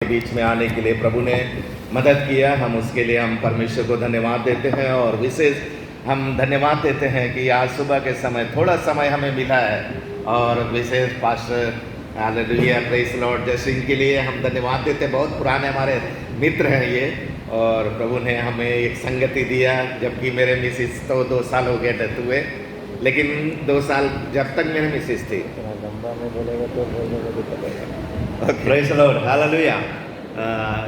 के बीच में आने के लिए प्रभु ने मदद किया, हम उसके लिए हम परमेश्वर को धन्यवाद देते हैं। और विशेष हम धन्यवाद देते हैं कि आज सुबह के समय थोड़ा समय हमें मिला है, और विशेष पास्टर हालेलुया प्रेज लॉर्ड जैसे इनके लिए हम धन्यवाद देते हैं। बहुत पुराने हमारे मित्र हैं ये, और प्रभु ने हमें एक संगति दिया, जबकि मेरे मिसिस तो 2 साल हो गए डेथ हुए, लेकिन 2 साल जब तक मेरे मिसिस थी। Praise the Lord, hallelujah.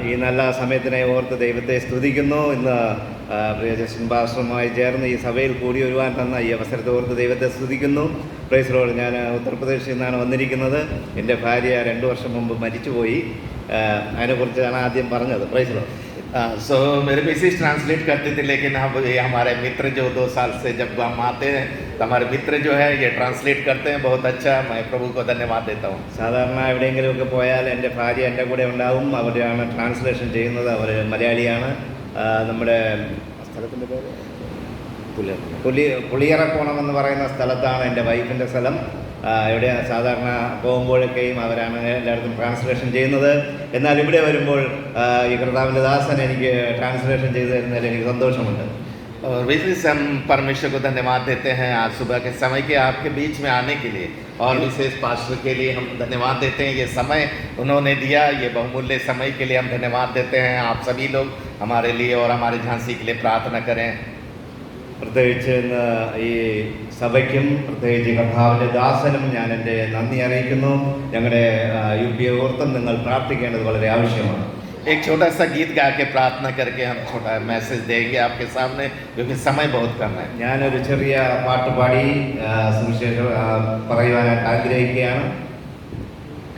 ഈ നല്ല സമയത്തിനെ ഓർത്ത് ദൈവത്തെ സ്തുതിക്കുന്നു. ഇന്ന് പ്രിയ ജസ്റ്റിൻ പാസ്റ്ററുമായി ചേർന്ന് ഈ സഭയിൽ കൂടി വരുവാൻ തന്ന ഈ അവസരത്തെ ഓർത്ത് ദൈവത്തെ സ്തുതിക്കുന്നു. Praise the Lord. ഞാൻ ഉത്തർപ്രദേശിൽ നിന്നാണ് വന്നിരിക്കുന്നത്. എൻ്റെ ഭാര്യ 2 വർഷം മുമ്പ് മരിച്ചുപോയി. അതിനെക്കുറിച്ചാണ് ആദ്യം പറഞ്ഞത്. Praise the Lord. सो मेरे मिसिस ट्रांसलेट करते थे, लेकिन अब ये हमारे मित्र जो 2 साल से जब हम आते हैं तो हमारे मित्र जो है ये ट्रांसलेट करते हैं। बहुत अच्छा, मैं प्रभु को धन्यवाद देता हूँ। സാധാരണ എവിടെയെങ്കിലുമൊക്കെ പോയാൽ എൻ്റെ ഭാര്യ എൻ്റെ കൂടെ ഉണ്ടാവും. അവരെയാണ് ട്രാൻസ്ലേഷൻ ചെയ്യുന്നത്. അവർ മലയാളിയാണ്. നമ്മുടെ സ്ഥലത്തിൻ്റെ പേര് പുളിയറക്കോണമെന്ന് പറയുന്ന സ്ഥലത്താണ് എൻ്റെ വൈഫിൻ്റെ സ്ഥലം. ഇവിടെ സാധാരണ പോകുമ്പോഴൊക്കെയും അവരാണ് എല്ലായിടത്തും ട്രാൻസ്ലേഷൻ ചെയ്യുന്നത്. എന്നാൽ ഇവിടെ വരുമ്പോൾ ഈ കർത്താവിൻ്റെ ദാസൻ എനിക്ക് ട്രാൻസ്ലേഷൻ ചെയ്തു തരുന്നതിൽ എനിക്ക് സന്തോഷമുണ്ട്. और विशेष हम परमेश्वर को धन्यवाद देते हैं आज सुबह के समय के आपके बीच में आने के लिए, और विशेष पास्टर के लिए हम धन्यवाद देते हैं। ये समय उन्होंने दिया, ये बहुमूल्य समय के लिए हम धन्यवाद देते हैं। आप सभी लोग हमारे लिए और हमारे झांसी के लिए प्रार्थना करें। പ്രത്യേകിച്ച് ഇന്ന് ഈ സഭയ്ക്കും പ്രത്യേകിച്ച് കർത്താവിൻ്റെ ദാസനും ഞാൻ എൻ്റെ നന്ദി അറിയിക്കുന്നു. ഞങ്ങളുടെ UP ഓർത്തും നിങ്ങൾ പ്രാർത്ഥിക്കേണ്ടത് വളരെ ആവശ്യമാണ്. एक छोटा सा गीत गा के प्रार्थना करके हम छोटा मैसेज देंगे आपके सामने, क्योंकि समय बहुत कम है। ഞാനൊരു ചെറിയ പാട്ട് പാടി സുവിശേഷം പറയുവാനായിട്ട് ആഗ്രഹിക്കുകയാണ്.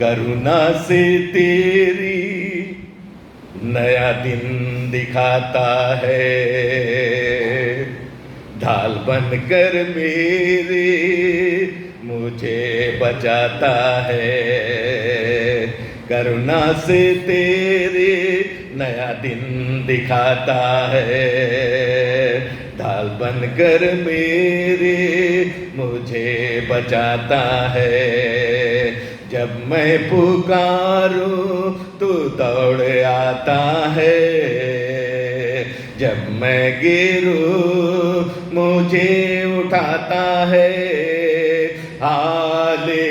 करुणा से तेरी नया दिन दिखाता है, ढाल बनकर मेरे मुझे बचाता है। करुणा से तेरे नया दिन दिखाता है, ढाल बनकर मेरे मुझे बचाता है। जब मैं पुकारूं तू दौड़ आता है, जब मैं गिरूं मुझे उठाता है। Hallelujah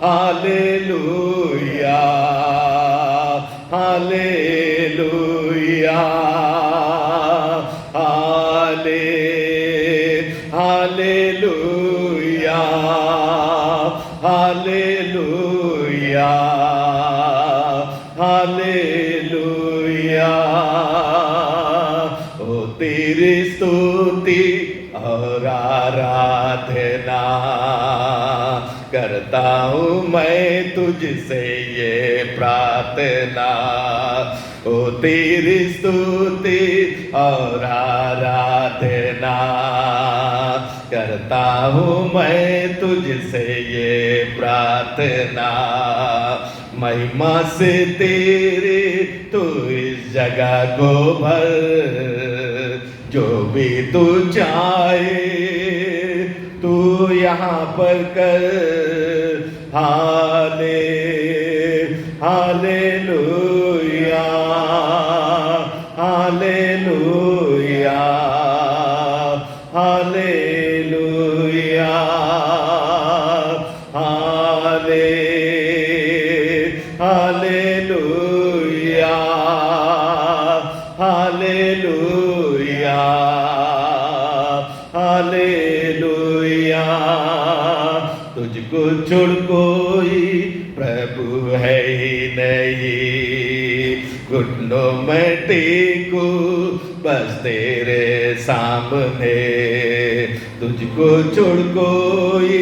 hallelujah hallelujah hallelujah hallelujah hallelujah. ओ तेरी स्तुति और आराधना करता हूँ मैं तुझसे ये प्रार्थना। ओ तेरी स्तुति और आराधना करता हूँ मैं तुझसे ये प्रार्थना। महिमा से तेरे तू इस जगह को भर, जो भी तू चाहे तू यहाँ पर कर। Hallelujah hallelujah hallelujah hallelujah hallelujah hallelujah. तुझको छोड़ कोई प्रभु है ही नहीं, घुटनों में टेकू बस तेरे सामने। तुझको छोड़ कोई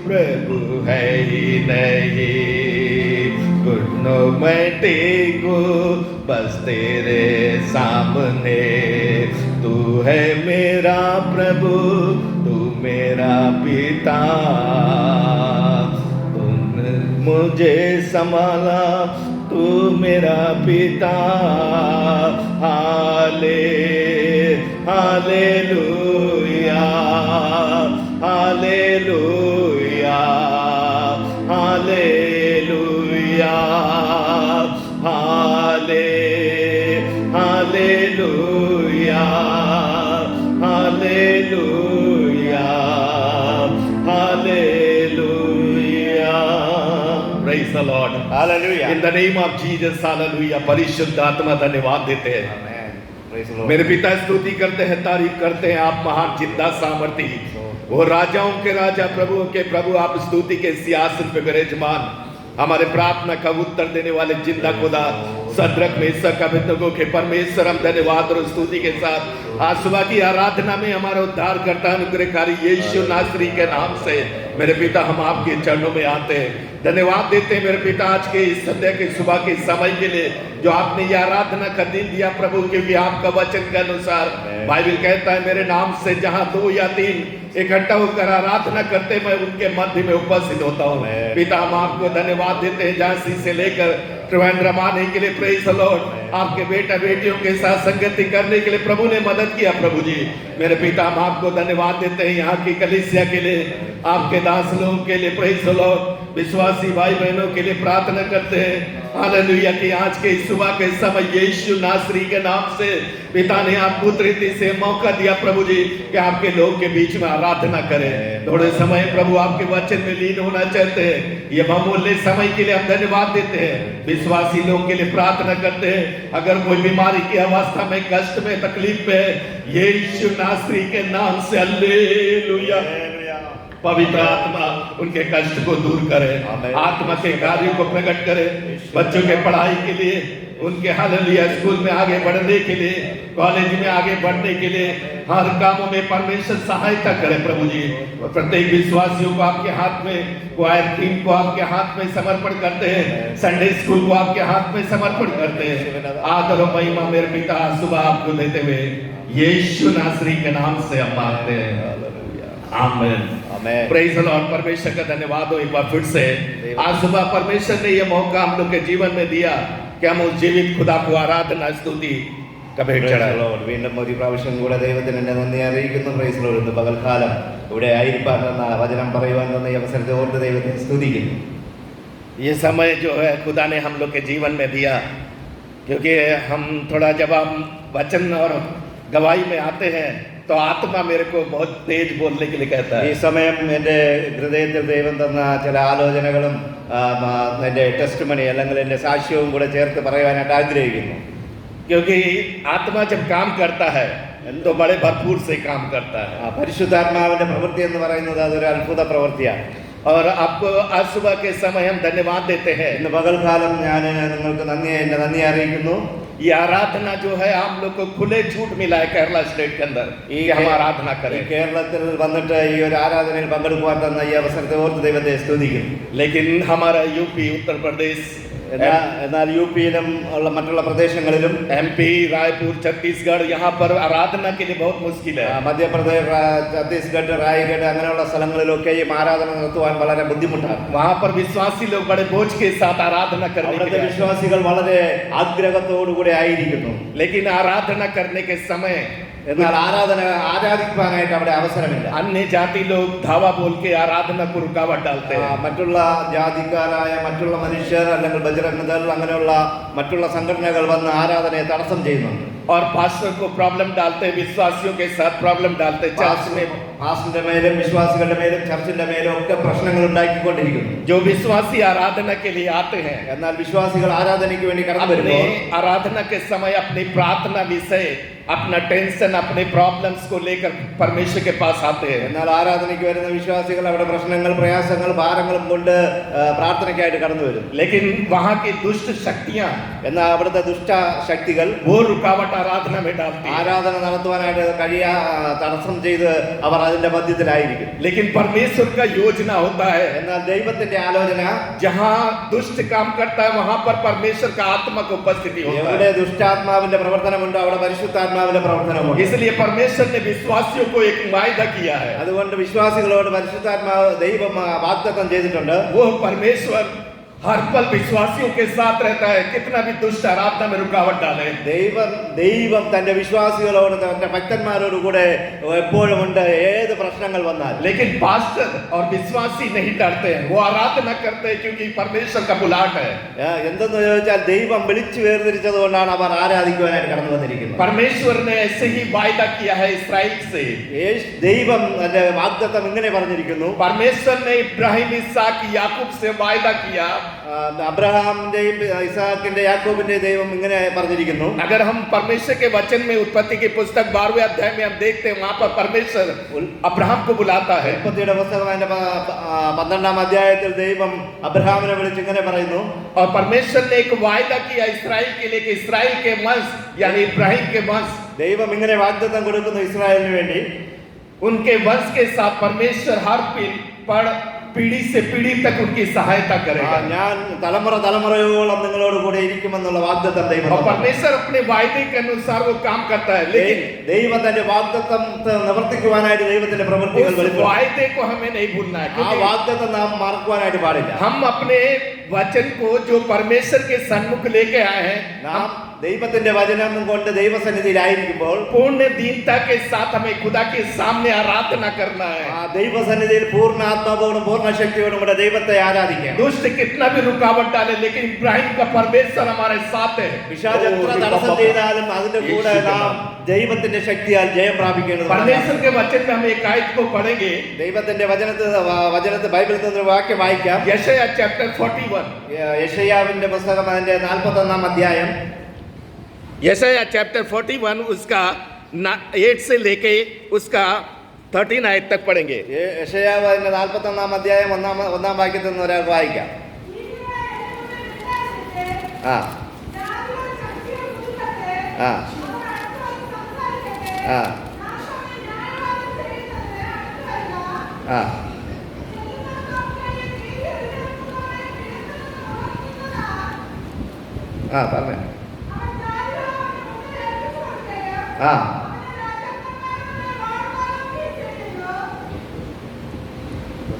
प्रभु है ही नहीं, घुटनों में टेकू बस तेरे सामने। तू है मेरा प्रभु, तू मेरा पिता, तूने मुझे संभाला, तू मेरा पिता। Hallelujah hallelujah Praise the Lord. Hallelujah. In the name of Jesus, hallelujah. परिशुद्ध आत्मा धन्यवाद देते हैं। Amen. Praise the Lord. मेरे पिता स्तुति करते हैं, तारीफ करते हैं, आप महान जिंदा सामर्थी, वो राजाओं के राजा, प्रभुओं के प्रभु, आप स्तुति के सिंहासन पे विराजमान, हमारे प्रार्थना का उत्तर देने वाले जिंदा खुदा, सद्रक मेशक अबेदनगो के परमेश्वर, हम धन्यवाद और स्तुति के साथ आज सुबह की आराधना में हमारा उद्धारकर्ता अनुग्रहकारी यीशु नासरी के नाम से मेरे पिता हम आपके चरणों में आते हैं, धन्यवाद देते हैं मेरे पिता आज के इस संध्या के सुबह के समय के लिए जो आपने ये आराधना का दिन दिया प्रभु, क्योंकि आपका वचन के अनुसार बाइबल कहता है मेरे नाम से जहां 2 या 3 इकट्ठा होकर आराधना करते मैं उनके मध्य में उपस्थित होता हूँ। पिता हम आपको धन्यवाद देते हैं, झांसी से लेकर त्रिवेंद्रम आने के लिए, प्रेज द लॉर्ड, आपके बेटा बेटियों के साथ संगति करने के लिए प्रभु ने मदद किया। प्रभु जी मेरे पिता हम आपको धन्यवाद देते हैं यहाँ की कलीसिया के लिए, आपके दास लोगों के लिए, प्रेज द लॉर्ड, विश्वासी भाई बहनों के लिए प्रार्थना करते हैं हालेलुया कि आज के सुबह के समय यीशु नासरी के नाम से पिता ने आपको रीति से मौका दिया प्रभु जी कि आपके लोग के बीच में आराधना करें। थोड़े समय प्रभु आपके वचन में लीन होना चाहते हैं, ये बहुमूल्य समय के लिए हम धन्यवाद देते हैं। विश्वासी लोगों के लिए प्रार्थना करते हैं, अगर कोई बीमारी की अवस्था में, कष्ट में, तकलीफ में है, यीशु नासरी के नाम से हालेलुया पवित्र आत्मा उनके कष्ट को दूर करे, आत्मा के कार्यों को प्रकट करे, बच्चों के पढ़ाई के लिए, उनके हालेलुया स्कूल में आगे बढ़ने के लिए, कॉलेज में आगे बढ़ने के लिए, हर कामों में परमेश्वर सहायता करे प्रभु जी। प्रत्येक विश्वासियों को आपके हाथ में, क्वायर टीम को आपके हाथ में समर्पण करते हैं, संडे स्कूल को आपके हाथ में समर्पण करते हैं। आदर और महिमा मेरे पिता सुबह आपको देते हुए यीशु नासरी के नाम से हम मांगते हैं, आमीन। Praise the Lord. परमेश्वर का धन्यवाद हो एक बार फिर से, आज सुबह परमेश्वर ने यह मौका हम लोग के जीवन में दिया कि हम उस जीवित खुदा को आराधना स्तुति का भेंट चढ़ाएं। വീണ്ടും ഒരു പ്രാവശ്യം കൂടെ ദൈവത്തിന് എന്നെ നന്ദി അറിയിക്കുന്നു. Praise Lord. ഇന്ന് പകൽക്കാലം ഇവിടെ ആയിരിക്കാൻ തന്ന വചനം പറയുവാൻ തന്ന ഈ അവസരത്തെ ഓർത്ത് ദൈവത്തെ സ്തുതിക്കുന്നു. ये समय जो है खुदा ने हम लोग के जीवन में दिया, क्योंकि हम थोड़ा जब हम वचन और गवाही में आते हैं तो आत्मा मेरे को बहुत तेज बोलने के लिए कहता है। ഈ സമയം എൻ്റെ ഹൃദയത്തിൽ ദൈവം തന്ന ചില ആലോചനകളും എൻ്റെ ടെസ്റ്റിമണി അല്ലെങ്കിൽ എൻ്റെ സാക്ഷ്യവും കൂടെ ചേർത്ത് പറയുവാനായിട്ട് ആഗ്രഹിക്കുന്നു. क्योंकि आत्मा जब काम करता है तो बड़े भरपूर से काम करता है। പരിശുദ്ധാത്മാവിന്റെ പ്രവൃത്തി എന്ന് പറയുന്നത് അതൊരു അത്ഭുത പ്രവൃത്തിയാണ്. और आपको आज सुबह के समय हम धन्यवाद देते हैं। ഇന്ന് പകൽക്കാലം ഞാൻ നിങ്ങൾക്ക് എൻ്റെ നന്ദി അറിയിക്കുന്നു. ये आराधना जो है हम लोग को खुले छूट मिला है केरला स्टेट के अंदर कि हम आराधना करें। കേരളത്തിൽ വന്നിട്ട് ഈ ഒരു ആരാധനയിൽ പങ്കെടുക്കുവാൻ തന്ന ഈ അവസരത്തെ ഓർത്ത് ദൈവത്തെ സ്തുതിക്കുന്നു. लेकिन हमारा यूपी, उत्तर प्रदेश, എന്നാൽ യു പിയിലും ഉള്ള മറ്റുള്ള പ്രദേശങ്ങളിലും MP, रायपुर, छत्तीसगढ़, यहाँ पर आराधना के लिए बहुत मुश्किल है। മധ്യപ്രദേശ്, ഛത്തീസ്ഗഡ്, റായ്ഗഡ് അങ്ങനെയുള്ള സ്ഥലങ്ങളിലൊക്കെയും ആരാധന നടത്തുവാൻ വളരെ ബുദ്ധിമുട്ടാണ്. वहाँ पर विश्वासी लोग बड़े बोझ के साथ आराधना करने के അവിടുത്തെ लिए, വിശ്വാസികൾ വളരെ ആഗ്രഹത്തോടുകൂടി ആയിരിക്കുന്നു. लेकिन आराधना करने के समय എന്നാൽ ആരാധിക്കുവാനായിട്ട് അവിടെ അവസരമില്ല. अन्य जाति लोग धावा बोल के आराधना को रुकावट डालते हैं। മറ്റുള്ള ജാതിക്കാരായ മറ്റുള്ള മനുഷ്യർ അല്ലെങ്കിൽ ബജറംഗദൾ അങ്ങനെയുള്ള മറ്റുള്ള സംഘടനകൾ വന്ന് ആരാധനയെ തടസ്സം ചെയ്യുന്നുണ്ട്. और पास्टर को प्रॉब्लम डालते हैं, विश्वासियों के साथ प्रॉब्लम डालते हैं। चर्च में പാസ്റ്ററിന്റെ മേലും വിശ്വാസികളുടെ മേലും ചർച്ചിന്റെ മേലും ഒക്കെ പ്രശ്നങ്ങൾ ഉണ്ടാക്കിക്കൊണ്ടിരിക്കുന്നു. जो विश्वासी आराधना के लिए आते हैं, എന്നാൽ വിശ്വാസികൾ ആരാധനയ്ക്ക് വേണ്ടി കടന്നു अपने വരുമ്പോൾ आराधना के समय अपनी प्रार्थना विषय, अपना टेंशन, अपने प्रॉब्लम्स को लेकर परमेश्वर के पास आते हैं। എന്നാൽ ആരാധനയ്ക്ക് വരുന്ന വിശ്വാസികൾ അവിടെ പ്രശ്നങ്ങൾ, പ്രയാസങ്ങൾ, ഭാരങ്ങളും കൊണ്ട് പ്രാർത്ഥനയ്ക്കായിട്ട് കടന്നു വരും. लेकिन वहाँ की दुष्ट शक्तियाँ, എന്നാൽ അവിടുത്തെ ദുഷ്ട ശക്തികൾ वो रुकावट आराधना में डालती हैं। ആരാധന നടത്തുവാനായിട്ട് തടസ്സം ചെയ്ത് അവർ അതിന്റെ മധ്യത്തിലായിരിക്കും. लेकिन परमेश्वर का योजना होता है, എന്നാൽ ദൈവത്തിന്റെ ആലോചന जहाँ दुष्ट काम करता है वहाँ पर परमेश्वर का आत्मा की उपस्थिति होता എവിടെ है। ദുഷ്ടാത്മാവിന്റെ പ്രവർത്തനമുണ്ടോ അവിടെ പരിശുദ്ധാത്മാവിന്റെ പ്രവർത്തനമുണ്ട്. इसलिए परमेश्वर ने विश्वासियों को एक वायदा किया है। അതുകൊണ്ട് വിശ്വാസികളോട് പരിശുദ്ധാത്മാവ് ദൈവം വാഗ്ദത്തം ചെയ്തിട്ടുണ്ട്. वो परमेश्वर हर पल विश्वासियों के साथ रहता है, कितना भी दुष्ट आराधना में रुकावट डाले। ദൈവം തന്റെ വിശ്വാസികളോട് തന്റെ ഭക്തന്മാരോട് കൂടെ എപ്പോഴും ഉണ്ട്, ഏത് പ്രശ്നങ്ങൾ വന്നാൽ. लेकिन पास्टर और विश्वासी नहीं डरते हैं, वो आराधना करते हैं क्योंकि परमेश्वर का बुलाहट है। എന്തെന്ന് ചോദിച്ചാൽ ദൈവം വിളിച്ചു വേർതിരിച്ചത് കൊണ്ടാണ് അവർ ആരാധിക്കുവാനായിട്ട് കടന്നു വന്നിരിക്കുന്നത്. परमेश्वर ने ऐसे ही वायदा किया है इस्राएल से। ദൈവം തന്റെ വാഗ്ദത്തം ഇങ്ങനെ പറഞ്ഞിരിക്കുന്നു. परमेश्वर ने इब्राहिम, इसहाक, याकूब से वायदा किया, അബ്രഹാമിന്റെയും ഇസാക്കിന്റെ യാക്കോബിന്റെയും ദൈവം ഇങ്ങനെ പറഞ്ഞിരിക്കുന്നു. अगर हम परमेश्वर के वचन में उत्पत्ति की पुस्तक 12वें अध्याय में हम देखते हैं, वहां पर परमेश्वर अब्राहम को बुलाता है. ഉൽപ്പത്തിയുടെ പുസ്തകം അതിന്റെ 12ാം അധ്യായത്തിൽ ദൈവം അബ്രഹാമിനെ വിളിച്ച് ഇങ്ങനെ പറയുന്നു. और परमेश्वर ने एक वायदा किया इसराइल के लिए कि इसराइल के वंश यानी इब्राहिम के वंश, ദൈവം ഇങ്ങനെ വാഗ്ദത്തം കൊടുക്കുന്നു ഇസ്രായേലിന് വേണ്ടി. उनके वंश के साथ परमेश्वर हर पीढ़ी से पीढ़ी तक उनकी सहायता करेगा. ഞാൻ തലമുറയോളം നിങ്ങളോട് കൂടെ ഇരിക്കുമെന്നുള്ള വാഗ്ദത്തം ദൈവം. और परमेश्वर अपने वायदे के अनुसार वो काम करता है, लेकिन ദൈവം തന്റെ വാഗ്ദത്തം നിവർത്തിക്കുവാനായിട്ട് ദൈവത്തിന്റെ പ്രവൃത്തികൾ उस वायदे को हमें नहीं भूलना है, ആ വാഗ്ദത്തം നാം മറക്കുവാനായിട്ട് പാടില്ല. हम अपने वचन को जो परमेश्वर के सन्मुख लेके आए हैं, നാം ദൈവത്തിന്റെ വചനം കൊണ്ട് ദൈവസന്നിധിയിലായിരിക്കുമ്പോൾ पूर्ण दीनता के साथ हमें खुदा के सामने आराधना करना है. ആ ദൈവസന്നിധിയിൽ പൂർണ്ണ ആത്മാവോടും പൂർണ്ണ ശക്തിയോടും കൂടെ ദൈവത്തെ ആരാധിക്കണം. दुष्ट कितना भी रुकावट डाले, लेकिन इब्राहिम का परमेश्वर हमारे साथ है. പിശാച് എത്ര തടസ്സം ചെയ്താലും അതിന്റെ കൂടെ നാം ദൈവത്തിന്റെ ശക്തിയാൽ ജയം പ്രാപിക്കേണ്ടത്. परमेश्वर के वचन में हम एक आयत को पढ़ेंगे. ദൈവത്തിന്റെ വചനത്തിൽ ബൈബിളിൽ നിന്ന് ഒരു വാക്യം വായിക്കാം. यशायाह चैप्टर 41. യെശയ്യാവിന്റെ പുസ്തകം അതിന്റെ 41ാം അധ്യായം. यशायाह चैप्टर 41 उसका 8 से लेके उसका 13 आयत तक पढ़ेंगे. യെശയ്യാവ് അതിന്റെ 41ാം അധ്യായം ഒന്നാം വാക്യത്തിൽ നിന്ന് ഒരാൾക്ക് വായിക്കാം. ആ ആ ആ ആ ആ പറഞ്ഞ ആ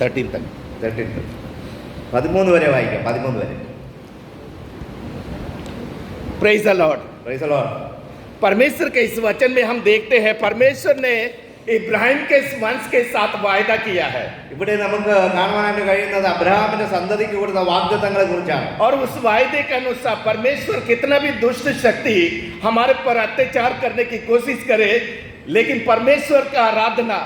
13 तक. 13 വരെ വായിക്കാം. 13 വരെ. Praise the Lord. Praise the Lord. परमेश्वर के इस वचन में हम देखते हैं परमेश्वर ने इब्राहिम के वंश के साथ वायदा किया है. ഇവിടെ നമുക്ക് കാണുവാനായിട്ട് കഴിയുന്നത് അബ്രഹാമിന്റെ സന്തതിക്ക് കൊടുത്ത വാഗ്ദത്തങ്ങളെ കുറിച്ചാണ്. और उस वायदे के अनुसार परमेश्वर कितना भी दुष्ट शक्ति हमारे पर अत्याचार करने की कोशिश करे, लेकिन परमेश्वर का आराधना,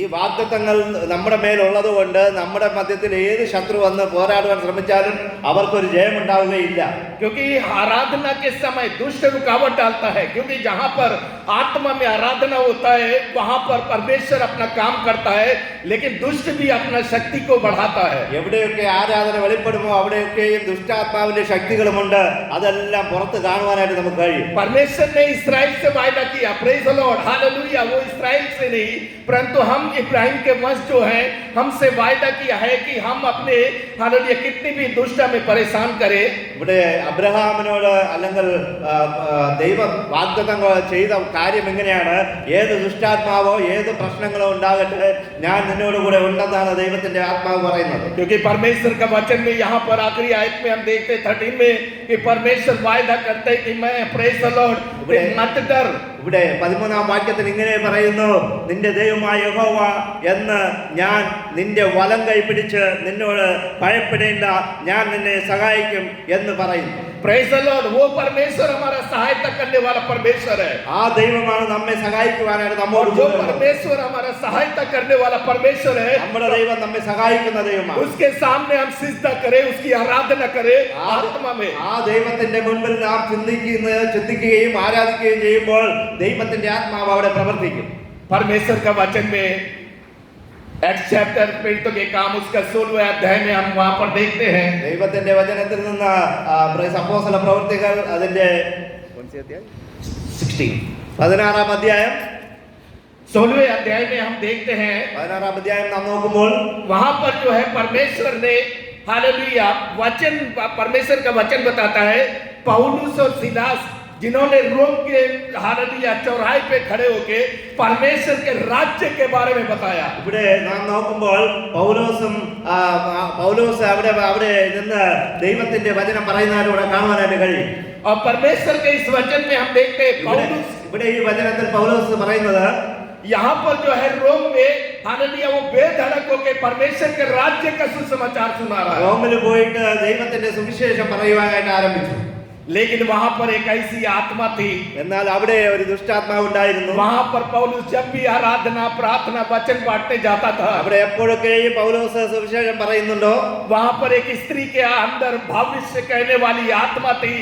ഈ വാഗ്ദത്തങ്ങൾ നമ്മുടെ മേലുള്ളത് കൊണ്ട് നമ്മുടെ മധ്യത്തിൽ ഏത് ശത്രു വന്ന് പോരാടുവാൻ ശ്രമിച്ചാലും അവർക്കൊരു ജയമുണ്ടാവുകയില്ല. क्योंकि आराधना के समय दुष्ट रुकावट डालता है, क्योंकि जहां पर आत्मा में आराधना होता है वहां पर परमेश्वर अपना काम करता है, लेकिन दुष्ट भी अपना शक्ति को बढ़ाता है. എവിടെയൊക്കെ ആരാധന വെളിപ്പെടുമോ അവിടെയൊക്കെയും ദുഷ്ടാത്മാവിന്റെ ശക്തികളുമുണ്ട്. അതെല്ലാം പുറത്ത് കാണുവാനായിട്ട് നമുക്ക് കഴിയും. परमेश्वर ने इस्राएल से वायदा किया. Praise the Lord, hallelujah. वो इस्राएल से नहीं, परंतु हम इब्राहिम के वंश जो हैं हमसे वायदा किया है कि हम अपने हालेलुया कितनी भी दुष्ट हमें परेशान करे. ഇവിടെ അബ്രഹാമിനോട് അല്ലെങ്കിൽ ദൈവം വാഗ്ദത്തങ്ങൾ ചെയ്ത കാര്യം എങ്ങനെയാണ്? ഏത് ദുഷ്ടാത്മാവോ ഏത് പ്രശ്നങ്ങളോ ഉണ്ടാകട്ടെ, ഞാൻ നിന്നോട് കൂടെ ഉണ്ടെന്നാണ് ദൈവത്തിന്റെ ആത്മാവ് പറയുന്നത്. क्योंकि परमेश्वर का वचन में यहाँ पर आखिरी आयत में हम देखते 13 में कि परमेश्वर वायदा करते हैं कि मैं प्रेज द लॉर्ड मत डर. ഇവിടെ 13ാം വാക്യത്തിൽ ഇങ്ങനെ പറയുന്നു, നിന്റെ ദൈവമായ യഹോവ എന്ന് ഞാൻ നിന്റെ വലം കൈ പിടിച്ച് നിന്നോട് ഭയപ്പെടേണ്ട, ഞാൻ നിന്നെ സഹായിക്കും എന്ന് പറയുന്നു. Praise the Lord. वो परमेश्वर हमारा सहायता करने वाला परमेश्वर है. ആ ദൈവമാണ് നമ്മെ സഹായിക്കുവാനായിട്ട് നമ്മോട് जो परमेश्वर हमारा सहायता करने वाला परमेश्वर है, നമ്മുടെ ദൈവം നമ്മെ സഹായിക്കുന്ന ദൈവമാണ്. उसके सामने हम सिजदा करें, उसकी आराधना करें आत्मा में. ആ ദൈവത്തിന്റെ മുൻപിൽ നാം ചിന്തിക്കുകയും ആരാധിക്കുകയും ചെയ്യുമ്പോൾ ദൈവത്തിന്റെ ആത്മാവ് അവിടെ പ്രവർത്തിക്കും. परमेश्वर का वचन में एक्ट्स चैप्टर पीड़ितों के काम उसका 16वें अध्याय में हम वहां पर देखते हैं. ദൈവത്തിന്റെ വചനത്തിൽ നിന്ന് അപ്പോസ്തല പ്രവൃത്തികൾ അതിന്റെ 16ാം അധ്യായം 16वें अध्याय में हम देखते हैं 16ാം അധ്യായം നാം നോക്കുമ്പോൾ वहां पर जो है परमेश्वर ने हालेलुया वचन, परमेश्वर का वचन बताता है पौलुस और सिलास जिन्होंने रोम के हालेलुया चौराहे पे खड़े होके परमेश्वर के राज्य के बारे में बताया. ഇവിടെ നാം നോക്കുമ്പോൾ പൗലോസ് അവിടെ നിന്ന് ദൈവത്തിന്റെ വചനം പറയുന്നതിലൂടെ കാണുവാനായിട്ട് കഴിയും. और परमेश्वर के इस वचन में हम देखते हैं पौलुस, ഇവിടെ ഈ വചനത്തിൽ പൗലോസ് പറയുന്നത് यहाँ पर जो है रोम में हालेलुया वो बेधड़क होकर परमेश्वर के राज्य का सुसमाचार सुना रहा है. റോമിൽ പോയിട്ട് ദൈവത്തിന്റെ സുവിശേഷം പറയുവാനായിട്ട് ആരംഭിച്ചു. लेकिन वहां पर एक ऐसी आत्मा थी, എന്നാൽ അവിടെ ഒരു ദുഷ്ടാത്മാവ് ഉണ്ടായിരുന്നു. वहां पर पौलुस जब भी आराधना प्रार्थना वचन बांटने जाता था, അവിടെ എപ്പോഴൊക്കെയും പൗലോസ് സുവിശേഷം പറയുന്നുണ്ടോ वहां पर एक स्त्री के अंदर भविष्य कहने वाली आत्मा थी,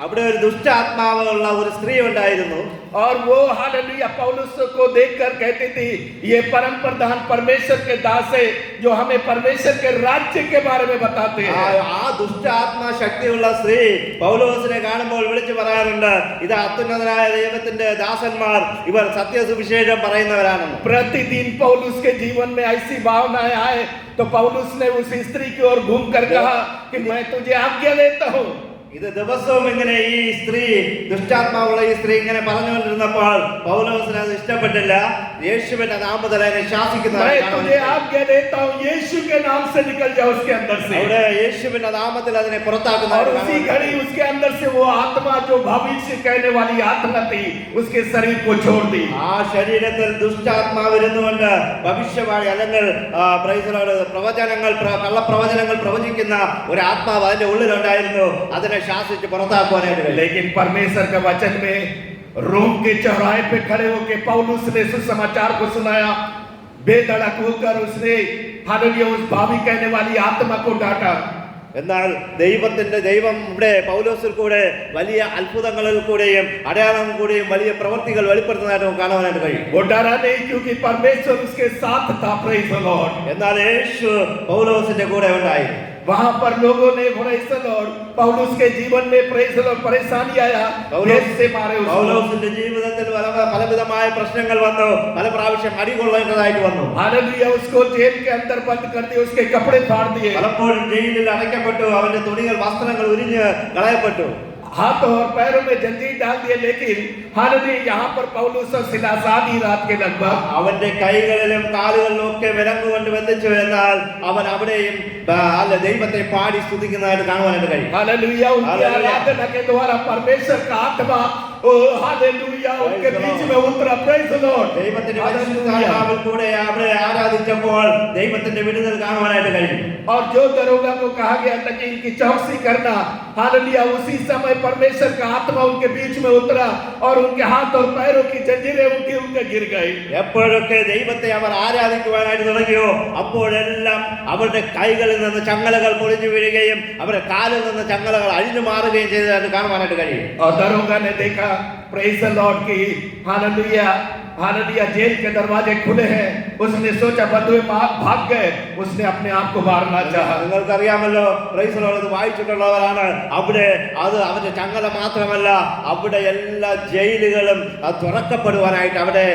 അവിടെ ഒരു ദുഷ്ടാത്മാവുള്ള ഒരു സ്ത്രീ ഉണ്ടായിരുന്നു. और वो हालेलुया पौलुस को देखकर कहती थी, ये परम प्रधान परमेश्वर के दास है जो हमें परमेश्वर के राज्य के बारे में बताते हैं. ആ ദുഷ്ടാത്മാ ശക്തിയുള്ള സ്ത്രീ പൗലോസിനെ കാണുമ്പോൾ വിളിച്ചു പറയാറുണ്ട്, ഇത് അത്യുന്നതനായ ദൈവത്തിന്റെ ദാസന്മാർ, ഇവർ സത്യസുവിശേഷം പറയുന്നവരാണെന്ന്. प्रतिदिन पौलुस के जीवन में ऐसी भावनाएं आए तो पौलुस ने उस स्त्री की ओर घूमकर कहा कि मैं तुझे आज्ञा देता हूं. ഇത് ദിവസവും ഇങ്ങനെ ഈ സ്ത്രീ, ദുഷ്ടാത്മാവുള്ള ഈ സ്ത്രീ ഇങ്ങനെ പറഞ്ഞുകൊണ്ടിരുന്നപ്പോൾ പൗലോസിന് അത് ഇഷ്ടപ്പെട്ടില്ല. യേശുവിന്റെ നാമത്തിൽ അതിനെ ശാസിക്കുന്നതായി मैं तुझे आज्ञा देता हूं, यीशु के नाम से निकल जा उसके अंदर से. അവിടെ യേശുവിന്റെ നാമത്തിൽ അതിനെ और പുറത്താക്കുന്നതായി उसी घड़ी उसके अंदर से वो आत्मा जो भविष्य कहने वाली आत्मा थी उसके शरीर को छोड़ दी. ആ ശരീരത്തിൽ ദുഷ്ടാത്മാവിരുന്നുകൊണ്ട് ഭവിഷ്യവാണി അല്ലെങ്കിൽ പ്രവചനങ്ങൾ, കള്ളപ്രവചനങ്ങൾ പ്രവചിക്കുന്ന ഒരു ആത്മാവ് അതിന്റെ ഉള്ളിലുണ്ടായിരുന്നു. അതിനെ ശാസിച്ച് പുറത്താക്കുവാനായിട്ട് കഴിയും. लेकिन परमेश्वर के वचन में रोम के चौराहे पे खड़े होकर पौलुस ने सुसमाचार को सुनाया. बेधड़क होकर उसने हालेलुया उस भावी कहने वाली आत्मा को डांटा. എന്നാൽ ദൈവം ഇവിടെ പൗലോസിൽ കൂടെ വലിയ അത്ഭുതങ്ങളിൽ കൂടെയും അടയാളം കൂടെയും വലിയ പ്രവൃത്തികൾ വെളിപ്പെടുത്തുന്നതായിട്ട് നമുക്ക് കാണുവാനായിട്ട് കഴിയും. वो डरा नहीं क्योंकि परमेश्वर उसके साथ था. Praise the Lord. എന്നാൽ യേശു പൗലോസിന്റെ കൂടെ ഉണ്ടായി. वहां पर लोगों ने प्रेज द लॉर्ड, पौलुस के जीवन में प्रेज द लॉर्ड परेशानी आया, जेल से मारे उसको. പൗലോസിന്റെ ജീവിതത്തിൽ പലവിധമായ പ്രശ്നങ്ങൾ വന്നു, പല പ്രാവശ്യം അടികൊള്ളേണ്ടതായിട്ട് വന്നു. हालेलुया उसको जेल के अंदर बंद कर दिया, उसके कपड़े फाड़ दिए, പലപ്പോഴും ജയിലിൽ അടയ്ക്കപ്പെട്ടു, അവന്റെ തുണികൾ വസ്ത്രങ്ങൾ ഉരിഞ്ഞ് കളയപ്പെട്ടു, हाथों और पैरों में जंजीर डाल दिए. लेकिन हालेलुया यहाँ पर पौलुस और सिलास आधी रात के लगभग അവന്റെ കൈകളിലും കാലുകളിലും ഒക്കെ വിലങ്ങുകൊണ്ട് ബന്ധിച്ചു. എന്നാൽ അവൻ അവിടെയും ദൈവത്തെ പാടി സ്തുതിക്കുന്നതായിട്ട് കാണുവാനായിട്ട് കഴിയും. हालेलुया उनकी हालेलुया. आराधना के द्वारा परमेश्वर का आत्मा ओ हालेलुया उनके बीच में उतरा. Praise the Lord. ദൈവത്തിന്റെ പരിശുദ്ധാത്മാവിൽ കൂടെ അവിടെ ആരാധിച്ചപ്പോൾ ദൈവത്തിന്റെ വിടുതൽ കാണുവാനായിട്ട് കഴിയും. और जो दरोगा को कहा गया था कि इनकी चौकसी करना, हालेलुया उसी समय परमेश्वर का आत्मा उनके बीच में उतरा और उनके हाथ और पैरों की जंजीरें उनके गिर गई. എപ്പോഴൊക്കെ ദൈവത്തെ അവർ ആരാധിക്കുവാനായിട്ട് തുടങ്ങിയോ അപ്പോഴെല്ലാം അവരുടെ കൈകളിൽ നിന്ന് ചങ്ങലകൾ പൊളിഞ്ഞു വീഴുകയും അവരുടെ കാലിൽ നിന്ന് ചങ്ങലകൾ അഴിഞ്ഞു മാറുകയും ചെയ്തതായിട്ട് കാണുവാനായിട്ട് കഴിയും. और दरोगा ने देखा प्रेज द लॉर्ड की हालेलुया हालेलुया जेल के दरवाजे खुले हैं. उसने सोचा बंधुए भाग गए, उसने अपने आप को मारना चाहा. നിങ്ങൾക്കറിയാമല്ലോ, പ്രൈസ് ലോർഡ്, ഇത് വായിച്ചിട്ടുള്ളവരാണ്. അവിടെ അത് അവന്റെ ചങ്ങല മാത്രമല്ല, അവിടെ എല്ലാ ജയിലുകളും തുറക്കപ്പെടുവാനായിട്ട്, അവിടെ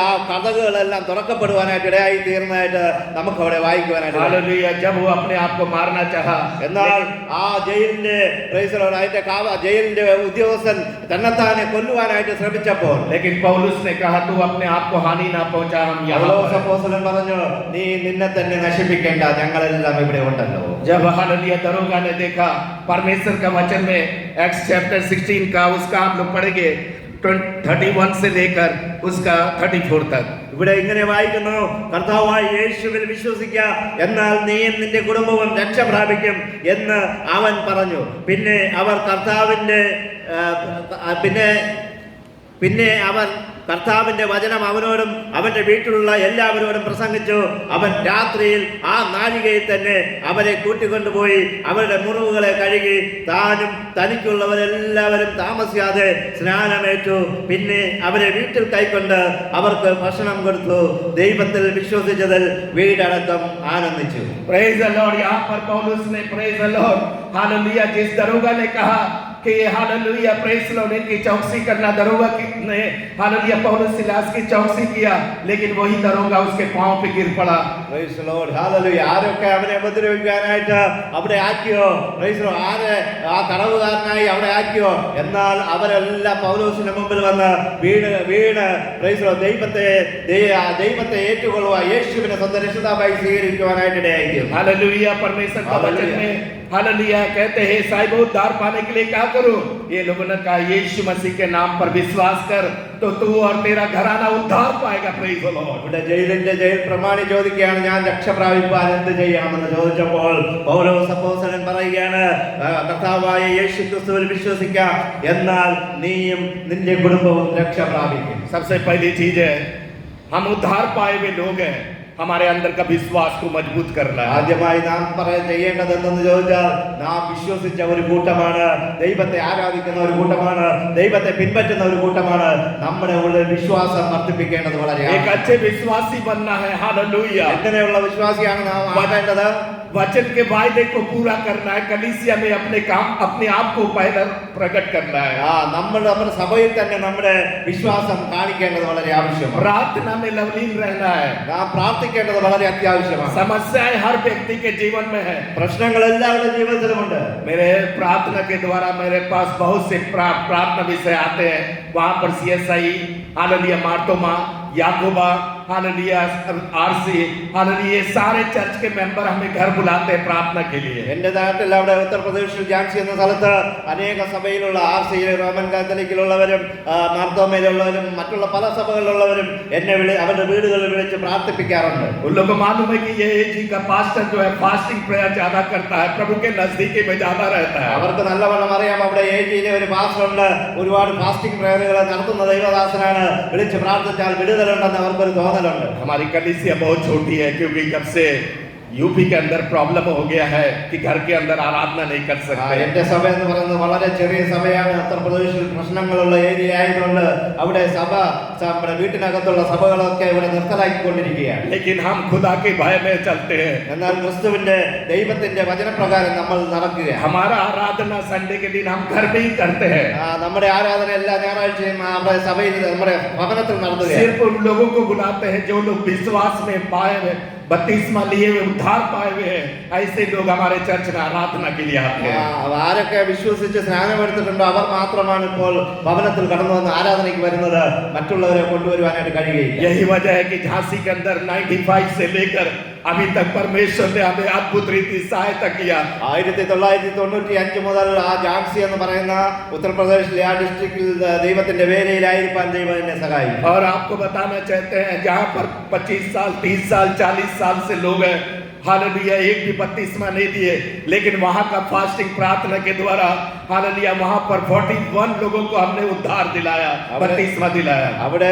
ആ കഥകളെല്ലാം തുറക്കപ്പെടുവാനായിട്ട് ഇടയായി തീർന്നതായിട്ട് നമുക്ക് അവിടെ വായിക്കുവാനായിട്ട്. हालेलुया जब वो अपने आप को मारना चाहा, എന്നാൽ ആ ജയിലിന്റെ പ്രൈസ് ലോർഡ് അതിന്റെ ജയിലിന്റെ ഉദ്യോഗസ്ഥൻ തന്നെത്താനെ കൊല്ലുവാനായിട്ട് ശ്രമിച്ചപ്പോൾ लेकिन पौलुस ने कहा तू अपने आप को हानि ना पहुंचा, हम यहाँ പൗലോസ് पर അപ്പോസ്തലൻ പറഞ്ഞു, നീ നിന്നെ തന്നെ നശിപ്പിക്കേണ്ട, ഞങ്ങളെല്ലാം ഇവിടെ ഉണ്ടല്ലോ. जब हालेलुया दरोगा ने देखा परमेश्वर का वचन में एक्स चैप्टर 16 का उसका हम लोग पढ़ेंगे 31 से लेकर उसका 34 तक. ഇവിടെ ഇങ്ങനെ വായിക്കുന്നു, കർത്താവായ യേശുവിൽ വിശ്വസിക്കുക, എന്നാൽ നീയും നിന്റെ കുടുംബവും രക്ഷ പ്രാപിക്കും എന്ന് അവൻ പറഞ്ഞു. പിന്നെ അവർ കർത്താവിന്റെ വചനം അവനോടും അവന്റെ വീട്ടിലുള്ള എല്ലാവരോടും പ്രസംഗിച്ചു. അവൻ രാത്രിയിൽ ആ നാഴികയിൽ തന്നെ അവരെ കൂട്ടിക്കൊണ്ടുപോയി അവരുടെ മുറിവുകളെ കഴുകി താനും തനിക്കുള്ളവരെല്ലാവരും താമസിയാതെ സ്നാനമേറ്റു. പിന്നെ അവരെ വീട്ടിൽ കൈക്കൊണ്ട് അവർക്ക് ഭക്ഷണം കൊടുത്തു. ദൈവത്തിൽ വിശ്വസിച്ചതിൽ വീടടക്കം ആനന്ദിച്ചു. Praise the Lord. यहाँ पर पौलुस ने प्रेज द लॉर्ड हालेलुया जिस दरोगा ने कहा कि हालेलुया प्रेज द लॉर्ड इनकी चौकसी करना, दरोगा ने हालेलुया पौलुस सिलास की चौकसी किया, लेकिन वही दरोगा उसके पांव पे गिर पड़ा. Praise the Lord, hallelujah. ആരൊക്കെ അവനെ ഉപദ്രവിക്കാനായിട്ട് അവിടെ ആക്കിയോ, പ്രൈസ് ദി ലോർഡ്, ആരെ ആ തടവുകാരനായി അവിടെ ആക്കിയോ, എന്നാൽ അവരെല്ലാം പൗലോസിന്റെ മുമ്പിൽ വന്ന് വീണ് പ്രൈസ് ദി ലോർഡ് ദൈവത്തെ ഏറ്റുകൊള്ളുക, യേശുവിനെ സ്വന്തം രക്ഷിതാവായി സ്വീകരിക്കുവാനായിട്ട് ഇടയായിരിക്കും. हालेलुया परमेश्वर का वचन में हालेलुया कहते हैं साहिब उद्धार पाने के लिए क्या करूं? ये लोगों ने कहा यीशु मसीह के नाम पर विश्वास कर तो तू और तेरा घराना उद्धार पाएगा. Praise the Lord. ഇവിടെ ജയിൽ പ്രമാണി ചോദിക്കുകയാണ്, ഞാൻ രക്ഷ പ്രാപിപ്പാൻ എന്ത് ചെയ്യണമെന്ന് ചോദിച്ചപ്പോൾ പൗലോസ് അപ്പോസ്തലൻ പറയുകയാണ്, കർത്താവായ യേശു ക്രിസ്തുവിൽ വിശ്വസിക്കാം, എന്നാൽ നീയും നിന്റെ കുടുംബവും രക്ഷ പ്രാപിക്കും. सबसे पहली चीज है, हम उद्धार पाए हुए लोग हैं, हमारे अंदर का विश्वास को मजबूत करना है. ആദ്യമായി നാം ചെയ്യേണ്ടത് എന്തെന്ന് ചോദിച്ചാൽ, നാം വിശ്വസിച്ച ഒരു കൂട്ടമാണ്, ദൈവത്തെ ആരാധിക്കുന്ന ഒരു കൂട്ടമാണ്, ദൈവത്തെ പിൻപറ്റുന്ന ഒരു കൂട്ടമാണ്. നമ്മുടെ ഉള്ളിൽ വിശ്വാസം വർദ്ധിപ്പിക്കേണ്ടത് വളരെ एक अच्छे विश्वासी बनना है. हालेलुया. എങ്ങനെയുള്ള വിശ്വാസിയാണ് നാം ആകേണ്ടത്? वचन के वायदे को पूरा करना है. कलीसिया में अपने आप को पहले प्रकट करना है. നമ്മുടെ സഭയിൽ തന്നെ നമ്മുടെ വിശ്വാസം കാണിക്കേണ്ടത് വളരെ ആവശ്യമാണ്. प्रार्थना में लवलीन रहना है. നാം പ്രാർത്ഥിക്കേണ്ടത് വളരെ അത്യാവശ്യമാണ്. समस्याएं हर व्यक्ति के जीवन में है. പ്രശ്നങ്ങൾ എല്ലാവരുടെ ജീവിതത്തിലുമുണ്ട്. मेरे प्रार्थना के द्वारा मेरे पास बहुत से प्रार्थना विषय आते हैं. वहां पर CSI, हालेलुया, मार्तोमा, याकूबा, हालेलुया, आरसी, हालेलुया, सारे चर्च के मेंबर हमें घर बुलाते हैं प्रार्थना के लिए. എന്റെ നാട്ടിൽ അവിടെ ഉത്തർപ്രദേശിൽ ഝാൻസി എന്ന സ്ഥലത്ത് അനേക സഭയിലുള്ള RC റോമൻ കാത്തലിക്കിലുള്ളവരും മാർത്തോമയിലുള്ളവരും മറ്റുള്ള പല സഭകളിലുള്ളവരും എന്നെ അവരുടെ വീടുകളിൽ വിളിച്ച് പ്രാർത്ഥിപ്പിക്കാറുണ്ട്. उन लोगों को मालूम है कि ये AG का पास्टर जो है फास्टिंग प्रेयर ज्यादा करता है, प्रभु के नजदीकी में ज्यादा रहता है. അവർക്ക് നല്ലവണ്ണം അറിയാം, അവിടെ AGയിലെ ഒരു പാസ്റ്ററുണ്ട്, ഒരുപാട് ഫാസ്റ്റിംഗ് പ്രേയറുകൾ നടത്തുന്ന ദൈവദാസനാണ്, വിളിച്ച് പ്രാർത്ഥിച്ചാൽ വിടുതലുണ്ടെന്ന് അവർക്കൊരു തോന്നലുണ്ട്. हमारी कलीसिया बहुत छोटी है, क्योंकि कब से यूपी के अंदर प्रॉब्लम हो गया है कि घर के अंदर आराधना नहीं कर सकते. എന്റെ സഭ എന്ന് പറയുന്നത് വളരെ ചെറിയ സഭയാണ്. ഉത്തർപ്രദേശിൽ പ്രശ്നങ്ങളുള്ള ഏരിയ ആയതുകൊണ്ട് അവിടെ നമ്മുടെ വീട്ടിനകത്തുള്ള സഭകളൊക്കെ ഇവിടെ നിർത്തലാക്കിക്കൊണ്ടിരിക്കുകയാണ്. लेकिन हम खुदा के भय में चलते हैं. എന്നാൽ ക്രിസ്തുവിന്റെ ദൈവത്തിന്റെ വചനപ്രകാരം നമ്മൾ നടക്കുകയാണ്. हमारा आराधना संडे के दिन हम घर में ही करते हैं. നമ്മുടെ ആരാധന എല്ലാ ഞായറാഴ്ചയും നമ്മുടെ സഭയിൽ നമ്മുടെ ഭവനത്തിൽ നടത്തുകയാണ്. सिर्फ उन लोगों को बुलाते हैं जो लोग विश्वास में पाए हुए, बपतिस्मा लिए हुए, उद्धार पाए हुए हैं. ऐसे लोग हमारे चर्च में आराधना के लिए आते हैं. ആരൊക്കെ വിശ്വസിച്ച് സ്നാനമെടുത്തിട്ടുണ്ടോ അവർ മാത്രമാണ് ഇപ്പോൾ ഭവനത്തിൽ കടന്നു വന്ന് ആരാധനയ്ക്ക് വരുന്നത്. മറ്റുള്ളവരെ കൊണ്ടുവരുവാനായിട്ട് കഴിയുകയില്ല. यही वजह है कि झांसी के अंदर 95 से लेकर अभी तक परमेश्वर ने हमें अद्भुत रीति सहायता किया. 1995 മുതൽ ആ ഝാൻസി എന്ന് പറയുന്ന ഉത്തർപ്രദേശിലെ ആ ഡിസ്ട്രിക്റ്റിൽ ദൈവത്തിന്റെ വേലയിലായിരിക്കാൻ ദൈവം എന്നെ സഹായിക്കും. और आपको बताना चाहते हैं, जहाँ पर 25 साल 30 साल 40 साल से लोग हैं, हालेलुया, एक भी बपतिस्मा नहीं दिए, लेकिन वहां का फास्टिंग प्रार्थना के द्वारा हालेलुया वहां पर 41 लोगों को हमने उद्धार दिलाया, बपतिस्मा दिलाया. അവിടെ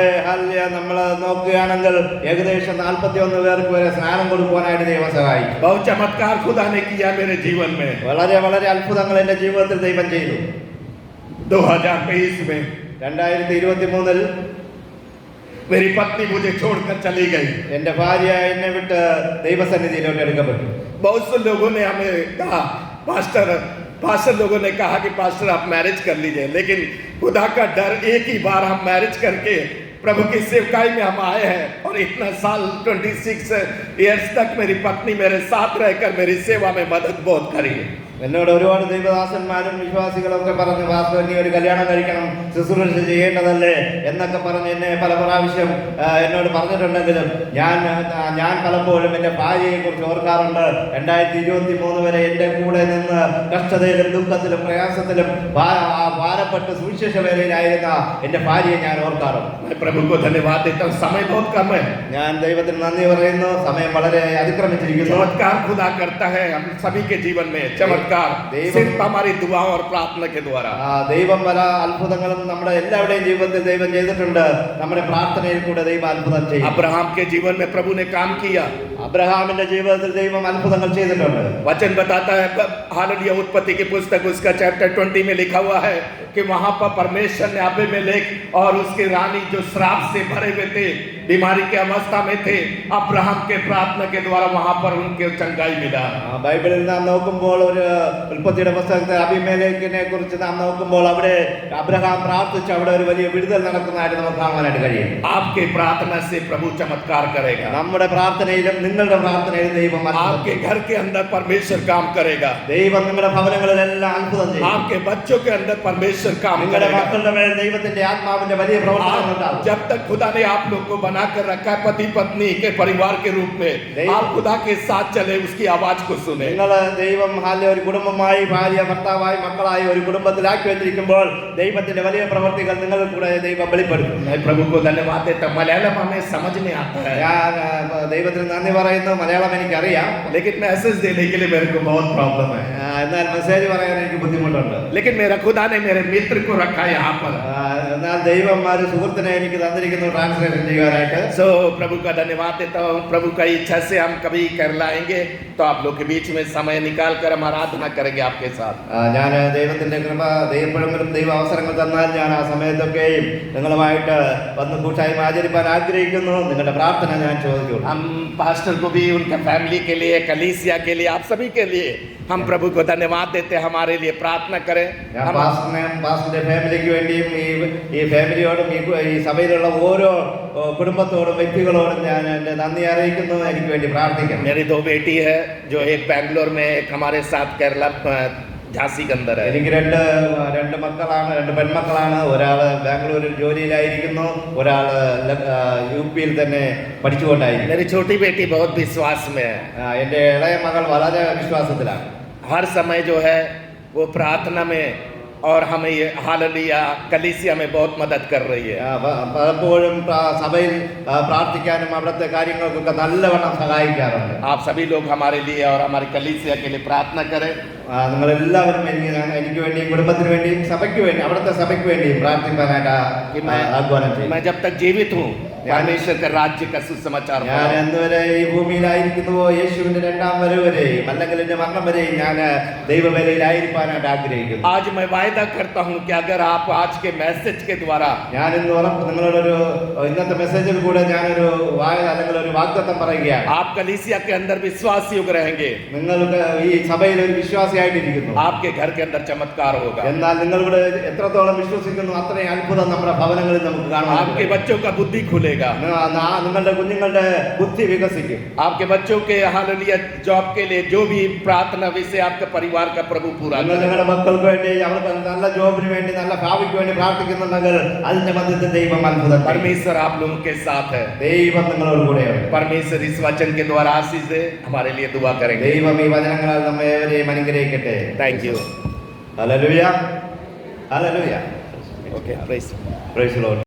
നമ്മൾ നോക്കുകയാണെങ്കിൽ ഏകദേശം 41 പേർക്ക് വരെ സ്നാനം കൊടുക്കുവാനായിട്ട് ദൈവം സഹായിക്കും. बहुत चमत्कार खुदा ने किया मेरे जीवन में. വളരെ വളരെ അത്ഭുതങ്ങൾ എന്റെ ജീവിതത്തിൽ ദൈവം ചെയ്തു. 2023 में 2023 मेरी पत्नी मुझे छोड़कर चली गई. എന്റെ ഭാര്യ എന്നെ വിട്ട് ദൈവസന്നിധിയിലോട്ട് എടുക്കപ്പെട്ടു. बहुत से लोगों ने हमें कहा, पास्टर लोगों ने कहा कि पास्टर आप मैरिज कर लीजिए, लेकिन खुदा का डर, एक ही बार हम मैरिज करके प्रभु की सेवकाई में हम आए हैं और इतना साल 26 इयर्स तक मेरी पत्नी मेरे साथ रहकर मेरी सेवा में मदद बहुत करी. എന്നോട് ഒരുപാട് ദൈവദാസന്മാരും വിശ്വാസികളൊക്കെ പറഞ്ഞു, പാസ്റ്റർ നീ ഒരു കല്യാണം കഴിക്കണം, ശുശ്രൂഷ ചെയ്യേണ്ടതല്ലേ എന്നൊക്കെ പറഞ്ഞ് എന്നെ പല പ്രാവശ്യം എന്നോട് പറഞ്ഞിട്ടുണ്ടെങ്കിലും ഞാൻ പലപ്പോഴും എൻ്റെ ഭാര്യയെ കുറിച്ച് ഓർക്കാറുണ്ട്. 2023 വരെ എൻ്റെ കൂടെ നിന്ന് കഷ്ടതയിലും ദുഃഖത്തിലും പ്രയാസത്തിലും ഭാരപ്പെട്ട് സുവിശേഷ വേലയിലായിരുന്ന എൻ്റെ ഭാര്യയെ ഞാൻ ഓർക്കാറുണ്ട്. प्रभु को धन्यवाद देता हूँ. समय बहुत कम है. ഞാൻ ദൈവത്തിന് നന്ദി പറയുന്നു. സമയം വളരെ അതിക്രമിച്ചിരിക്കുന്നു. चमत्कार खुदा करता है हम सभी के जीवन में. चमत्कार सिर्फ हमारी दुआओं और प्रार्थना के द्वारा. ദൈവം പല അത്ഭുതങ്ങളും നമ്മുടെ എല്ലാവരുടെയും ജീവിതത്തിൽ ദൈവം ചെയ്തിട്ടുണ്ട്. നമ്മുടെ പ്രാർത്ഥനയിൽ കൂടെ ദൈവം അത്ഭുതം ചെയ്യും. अब्राहम के जीवन में प्रभु ने काम किया. അബ്രഹാമിന്റെ ജീവിതത്തിൽ ദൈവം അത്ഭുതങ്ങൾ ചെയ്തിട്ടുണ്ട്. वचन बताता है, हालेलुया, उत्पत्ति की पुस्तक उसका चैप्टर 20 में लिखा हुआ है कि वहां पर परमेश्वर ने अबीमेलेक और उसकी रानी जो श्राप से भरे हुए थे, बीमारी की अवस्था में थे, अब्राहम के प्रार्थना के द्वारा वहां पर उनके चंगाई मिला. ബൈബിളിൽ നാം നോക്കുമ്പോൾ ഒരു ഉൽപ്പത്തിയുടെ പുസ്തകത്തിൽ അബീമേലെക്കിനെ കുറിച്ച് നാം നോക്കുമ്പോൾ അവിടെ അബ്രഹാം പ്രാർത്ഥിച്ച് അവിടെ ഒരു വലിയ വിടുതൽ നടക്കുന്നതായിട്ട് നമുക്ക് കാണാനായിട്ട് കഴിയും. आपके प्रार्थना से प्रभु चमत्कार करेगा. നമ്മുടെ പ്രാർത്ഥനയിലും നിങ്ങളുടെ പ്രാർത്ഥനയിലും ദൈവം आपके घर के अंदर परमेश्वर काम करेगा. ദൈവം നിങ്ങളുടെ ഭവനങ്ങളിലെല്ലാം അത്ഭുതം ചെയ്യും. आपके बच्चों के अंदर परमेश्वर काम നിങ്ങളുടെ करेगा. മക്കളുടെ മേൽ ദൈവത്തിന്റെ ആത്മാവിന്റെ വലിയ പ്രവർത്തനം ഉണ്ടാകും. जब तक खुदा ने आप लोग को बनाकर रखा है पति पत्नी के परिवार के रूप में, आप खुदा के साथ चले, उसकी आवाज को सुने. നിങ്ങള് ദൈവം ഒരു കുടുംബമായി ഭാര്യ ഭർത്താവായി മക്കളായി ഒരു കുടുംബത്തിലാക്കി വെച്ചിരിക്കുമ്പോൾ ദൈവത്തിന്റെ വലിയ പ്രവർത്തികൾ നിങ്ങൾ കൂടെ ദൈവം വെളിപ്പെടുത്തും. मैं प्रभु को धन्यवाद देता. मलयालम हमें समझ में आता है, ഞാൻ ദൈവത്തിന് നന്ദി പറയുന്നു. മലയാളം എനിക്കറിയാം. लेकिन मैसेज देने के लिए मेरे को बहुत प्रॉब्लम है. എന്നാൽ മെസ്സേജ് പറയാൻ എനിക്ക് ബുദ്ധിമുട്ടുണ്ട്. लेकिन मेरा खुदा ने मेरे मित्र को रखा यहाँ पर. എന്നാൽ ദൈവം ഒരു സുഹൃത്തിനെ എനിക്ക് തന്നിരിക്കുന്നു ട്രാൻസ്ലേഷൻ ചെയ്യാനായിട്ട്. सो प्रभु का धन्यवाद देता हूँ. प्रभु का इच्छा से हम कभी केरला आएंगे तो आप लोग के बीच में समय निकाल कर हम आराधना करेंगे आपके साथ. ഞാൻ ദൈവത്തിന്റെ കൃപ എപ്പോഴെങ്കിലും ദൈവ അവസരങ്ങൾ തന്നാൽ ഞാൻ ആ സമയത്തൊക്കെയും നിങ്ങളുമായിട്ട് വന്ന് കൂട്ടായ്മ ആചരിപ്പാൻ ആഗ്രഹിക്കുന്നു. നിങ്ങളുടെ പ്രാർത്ഥന ഞാൻ ചോദിച്ചു. हम पास्टर को भी, उनका फैमिली के लिए, कलीसिया के लिए, आप सभी के लिए हम प्रभु को धन्यवाद देते हैं. हमारे लिए प्रार्थना करें. ഞാൻ പാസ്റ്ററിന്റെ ഫാമിലിക്ക് വേണ്ടിയും ഈ ഫാമിലിയോടും ഈ സഭയിലുള്ള ഓരോ കുടുംബത്തോടും വ്യക്തികളോടും ഞാൻ എൻ്റെ നന്ദി അറിയിക്കുന്നു. എനിക്ക് വേണ്ടി പ്രാർത്ഥിക്കണം. मेरी 2 बेटी है जो एक बैंगलोर में, एक हमारे साथ केरला झांसी के अंदर है. എനിക്ക് രണ്ട് മക്കളാണ്, 2 പെൺമക്കളാണ്. ഒരാള് ബാംഗ്ലൂരിൽ ജോലിയിലായിരിക്കുന്നു, ഒരാള് UP-യിൽ തന്നെ പഠിച്ചുകൊണ്ടായിരിക്കുന്നു. मेरी छोटी बेटी बहुत विश्वास में है. എൻ്റെ ഇളയ മകൾ വളരെ വിശ്വാസത്തിലാണ്. हर समय जो है वो प्रार्थना में और हमें ये हालेलुया कलीसिया में बहुत मदद कर रही है. പലപ്പോഴും സഭയിൽ പ്രാർത്ഥിക്കാനും അവിടുത്തെ കാര്യങ്ങൾക്കൊക്കെ നല്ലവണ്ണം സഹായിക്കാറുണ്ട്. आप सभी लोग हमारे लिए और हमारी कलीसिया के लिए प्रार्थना करें. നിങ്ങളെല്ലാവരും എനിക്ക് വേണ്ടിയും കുടുംബത്തിന് വേണ്ടിയും സഭയ്ക്ക് വേണ്ടി അവിടുത്തെ സഭയ്ക്ക് വേണ്ടിയും പ്രാർത്ഥിക്കാനായിട്ട് ആഹ്വാനം ചെയ്യും. मैं जब तक जीवित हूँ परमेश्वर के राज्य का सुसमाचार. ഞാൻ എന്തുവരെ ഈ ഭൂമിയിലായിരിക്കുന്നുവോ യേശുവിന്റെ 2ാം വരവ് വരെയും അല്ലെങ്കിൽ എന്റെ മരണം വരെയും ഞാൻ ദൈവവേലയിലായിരിക്കാനായിട്ട് ആഗ്രഹിക്കുന്നു. आज मैं वायदा करता हूँ कि अगर आप आज के मैसेज के द्वारा, ഞാൻ ഇന്ന് നിങ്ങളോടൊരു ഇന്നത്തെ മെസ്സേജിൽ കൂടെ ഞാനൊരു അല്ലെങ്കിൽ ഒരു വാഗ്ദത്തം പറയുകയാണ്. आप कलीसिया के अंदर विश्वास युग रहेंगे. നിങ്ങൾക്ക് ഈ സഭയിൽ ഒരു വിശ്വാസിയായിട്ടിരിക്കുന്നു. आपके घर के अंदर चमत्कार होगा. എന്നാൽ നിങ്ങളിവിടെ എത്രത്തോളം വിശ്വസിക്കുന്നു അത്രയും അത്ഭുതം നമ്മുടെ ഭവനങ്ങളിൽ നമുക്ക് കാണാം. आपके बच्चों का बुद्धि खुलेगा. നിങ്ങളുടെ കുഞ്ഞുങ്ങളുടെ ബുദ്ധി വികസിക്കും. आपके बच्चों के हालेलुया जॉब के लिए जो भी प्रार्थना विषय आपके परिवार का प्रभु पूरा करेगा. നിങ്ങളുടെ മക്കൾക്ക് വേണ്ടി അവർക്ക് നല്ല ജോബിന് വേണ്ടി നല്ല ഭാവിക്ക് വേണ്ടി പ്രാർത്ഥിക്കുന്നുണ്ടെങ്കിൽ അതിന്റെ മധ്യത്തിൽ ദൈവം അത്ഭുതം. परमेश्वर आप लोगों के साथ है. ദൈവം നിങ്ങളോട് കൂടെയാണ്. परमेश्वर इस वचन के द्वारा आशीष दे, हमारे लिए दुआ करेंगे. ദൈവം ഈ വചനങ്ങളാൽ നമ്മെ ഏവരെയും അനുഗ്രഹിക്കട്ടെ. Thank you. Hallelujah, hallelujah. Okay, praise praise the Lord.